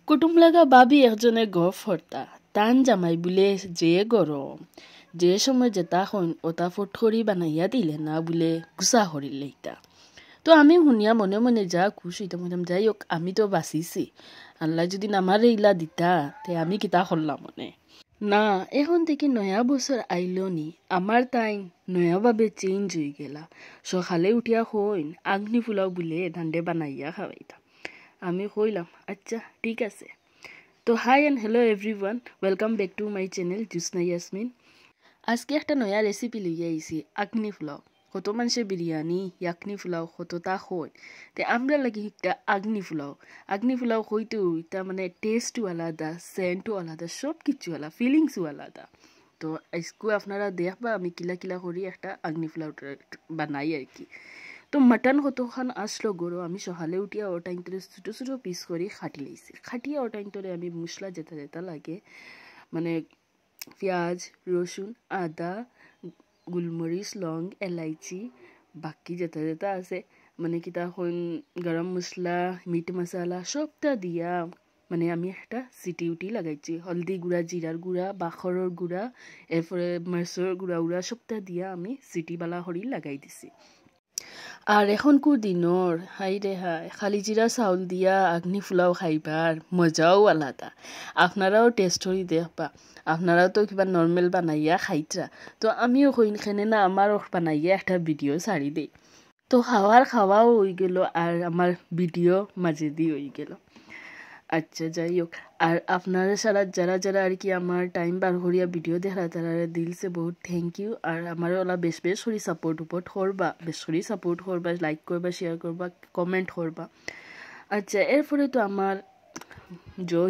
কুটুম লাগা বাবি একজনে গফ হরতা তান জামাই বলে যে গরম যে সময় যেতা হন ওটা ফটখড়ি বানাইয়া দিলে না বলে গুসা হরিলে ইটা। তো আমি শুনিয়া মনে মনে যা খুশি তো মনে যাই হোক আমি তো বাঁচিছি, আল্লাহ যদি নামারে ইলা দিতা তে আমি কিতা করলাম মনে না। এখন থেকে নয়া বছর আইলো নি আমার তাই নয়াভাবে চেঞ্জ হয়ে গেলা। সকালে উঠিয়া হইন আগ্নি ফুলাও বলে ধান্ডে বানাইয়া খাওয়াইতা। আমি কইলাম আচ্ছা ঠিক আছে। তো hi and hello everyone, welcome back to my channel Jusna Yasmin. আজকে একটা নয়া রেসিপি লইয়া আইছি আগ্নি ফুলাও। কত মানুষের বিরিয়ানি ইয়াকনি ফুলাও কতটা হয়, তে আমরা লাগি একটা আগ্নি ফুলাও। আগ্নি ফুলাও হইতেও এটা মানে টেস্টও আলাদা, সেন্টও আলাদা, সব কিছু আলাদা, ফিলিংসও আলাদা। তো আজকে আপনারা দেখবা আমি কিলা কিলা করি একটা আগ্নি ফুলাও বানাই আর কি। তো মটন কতখান আসলো গরো আমি সকালে উঠিয়া ও টাইম তোরে ছোটো ছোটো পিস করে খাটি লাইছি। খাটিয়া ও টাইম তোরে আমি মশলা যেটা যেটা লাগে মানে পেঁয়াজ, রসুন, আদা, গোলমরিচ, লং, এলাইচি, বাকি যেটা যেটা আছে মানে কিতা হন গরম মশলা, মিট মশলা সবটা দিয়া মানে আমি একটা সিটি উটি লাগাইছি। হলদি গুঁড়া, জিরার গুঁড়া, বাখরের গুঁড়া, এরপরে মাছের গুঁড়া উড়া সবটা দিয়া আমি সিটিবালা হরি লাগাই দিছি। আর এখনকার দিনর হাই রে হাই খালি জিরা চাউল দিয়া আগ্নি ফুলাও খাইবার মজাও আলাদা। আপনারাও টেস্ট করে দেখবা। আপনারাও তো কিবা নর্মেল বানাইয়া খাইতরা, তো আমিও কইনখানে না আমারও বানাইয়া একটা ভিডিও ছাড়ি দেই। তো খাওয়াও হয়ে গেল আর আমার ভিডিও মাঝে দিয়ে হয়ে গেল। আচ্ছা যাই হোক, আর আপনারা সারা যারা যারা আর কি আমার টাইম বার করিয়া ভিডিও দেখা তারা দিলছে বহুত থ্যাংক ইউ। আর আমার ওলা বেশ বেশ করে সাপোর্ট করবা, বেশ করে সাপোর্ট করবা, লাইক করবা, শেয়ার করবা, কমেন্ট করবা। আচ্ছা এরপরে তো আমার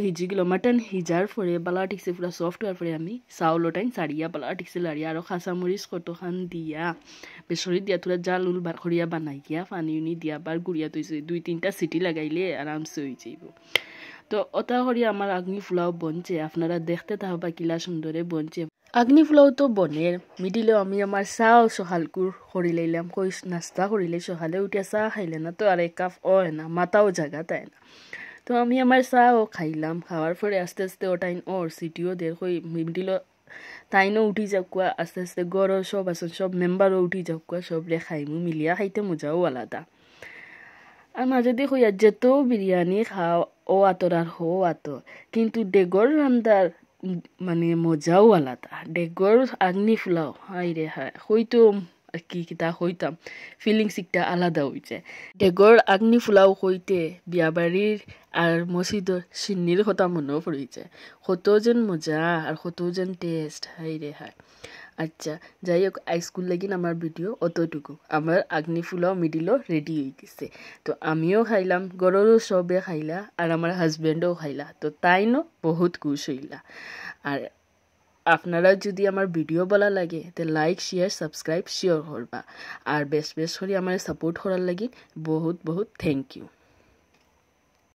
হিজি গেল মটন হিজার পরে বালা ঠিকছে পুরা সফট হওয়ার পরে আমি চাউল টাইম সারিয়া বালা ঠিকছে লাড়িয়া আর খাঁচামরিচ কতখান দিয়া বেসরি দিয়া তোরা জাল উল বার করিয়া বানাইয়া পানি উনি দিয়া বার গুড়িয়া তৈছে 2-3টা সিটি লাগাইলে আরামসে হয়ে যাইব। তো ওটা করি আমার আগ্নি ফুলাও বনছে, আপনারা দেখতে থাকবা কিলা সুন্দরে বনছে। আগ্নি ফুলাও তো বনের মিডিলেও আমি আমার চাও সকালকুর করি লাইলাম, কই নাস্তা করিলে সকালে উঠিয়া চাহ খাইলে না তো আর এক কাপ না মাথাও জায়গা তাই না। তো আমি আমার চাও খাইলাম, খাওয়ার পরে আস্তে আস্তে ওটাইন সিটিও দের কই মিডিল তাইনও উঠি যাকুয়া আস্তে আস্তে গড় সব আসন সব মেম্বারও উঠি যাকুয়া সব রে খাইমু মিলিয়া খাইতে মজাও আলাদা। আর মাঝে দিয়ে হইয়া যেত বিরিয়ানি খাও ও আতর আর হো আতর, কিন্তু ডেগর রান্দার মানে মজাও আলাদা। ডেগর আগ্নি ফুলাও হাই রে হাই হইতো আর কি কিতা হইতাম ফিলিংস একটা আলাদা হয়ে যায়। ডেগর আগ্নি ফুলাও হইতে বিয়াবাড়ির আর মসজিদর সিন্নির কথা মনেও পড়ে যায়। কত যেন মজা আর কত যেন টেস্ট হাই রে হাই। আচ্ছা যাই হোক স্কুল লাগিন আমার ভিডিও অতটুকু, আমার আগ্নি ফুলাও মিডিলও রেডি হয়ে গেছে। তো আমিও খাইলাম, গররও সবে খাইলা আর আমার হাজব্যান্ডও খাইলা, তো তাইনও বহুত খুশ হইলা। আর আপনারা যদি আমার ভিডিও বলা লাগে তো লাইক শেয়ার সাবস্ক্রাইব শিওর করবা। আর বেশ বেশ করে আমার সাপোর্ট করার লাগি বহুত বহুত থ্যাংক ইউ।